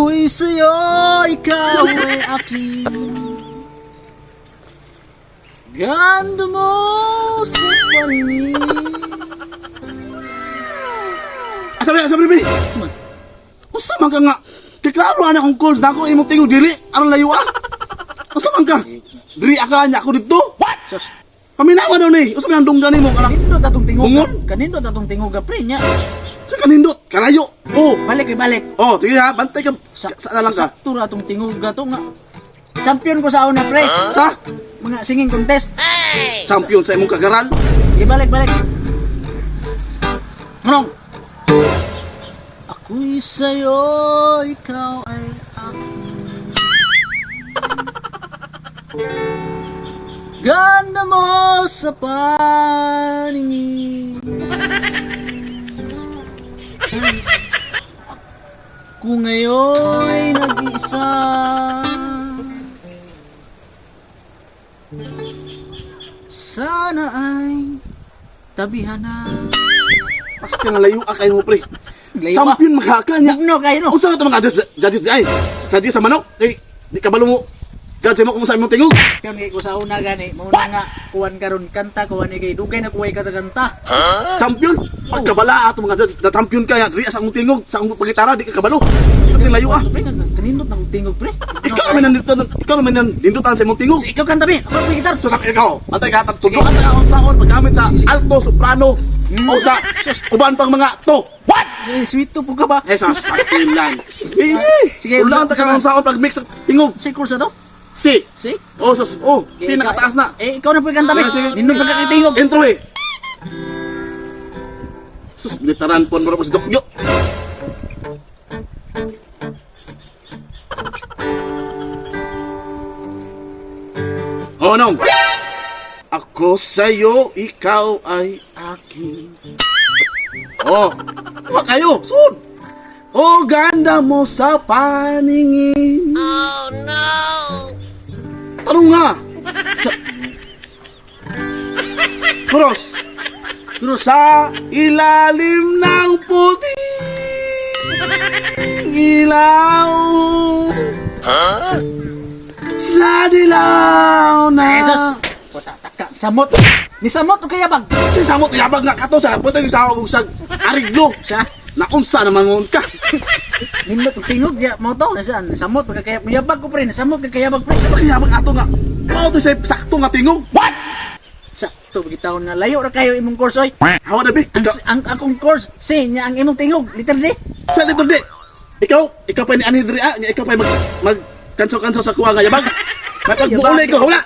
Ako'y sa'yo, ikaw ay akin. Ganda mo sa paningin. Sabi, be. Usa man ka nga. Kiklaro anak kong calls na ako imong tingog dili. Aron layo ah. Usa man ka. Dili akanya ako dito. Sus, Paminawa daw ni. Usa man ang dunggan nimo kanang kanindot atong tingog. Bungon? Kanindot atong tingog ka, pre, nya. sa kanindot. Kalayo. Oh. Balik, balik. Oh, sige ha. Bantay ka. Sa na lang ka. Sakto ra atong tingog ka to nga. Champion ko sa una, pre. Sa Mga singing contest. champion sa imong kagaral. Ibalik, balik. Anong? Ako'y sa'yo, ikaw ay akin. Ganda mo sa paningin. Kung ngayon'y nag-iisa, sana ay tabihan na. Pas ka na layo kayo mo pre. Layo Champion makakanya. Bugno kayo, no? Unsa ka mga judges ay? Judges sa manok. Eh, di kabalo mo. Judge mo kung sa imong tingog. Kaya may ko sa una gani, mauna nga kuwan karon kanta, kuwan ni kay dugay na kuway kanta. Champion. Pagkabala ato mga judges, na champion ka yan. Sa among tingog, sa among pagitara di ka kabalo. Pati layo ah. Pre, kanindot na kong tingog, pre. Ikaw naman nandito sa imong tingog. Ikaw kanta, pre. Ako ang gitar. So sa ikaw, antay ka tugtog ang taon saon paggamit sa alto, soprano, o sa uban pang mga to. What? Sweet to po ka ba? Esa pastilan. Sige, Ulan ta ka saon pag mix sa tingog. Say course na to? Si. See? Oh, sus. Oh, pinakataas na. Ikaw na po yung kanta, pre. Sige. Nindot pagkakitingog. Intro eh. Sus, litaran pon mo si Dokyo. Oh, nong. Ako sa'yo, ikaw ay akin. Oh, tama kayo, sud. Oh, ganda mo sa paningin. Oh, no. Tanong nga. Cross. Sa ilalim ng puti ilaw. Sa dilaw na. Jesus! Puta, taka. Samot. Ni samot o kaya bag? Si samot yabag nga kato sa puti sa ako sa ariglo. Siya? Naunsa naman ngon ka. Nindot ang tingog. Ya, mo to. Nasaan? Samot. Pagkakayabag. Yabag ko, pre. Nasamot. Kagkayabag, pre. Sa yabag ato nga. Mao to sa sakto nga tingog. What? Sakto. Bigitawon nga. Layo ra kayo imong course, oy. Hawa na bi. Ang akong course. Si, niya ang imong tingog. Liter D. Sa dito di. Ikaw pa ni ani diri ikaw pa mag cancel sa kuha nga yabag. Matagbuulay ko wala.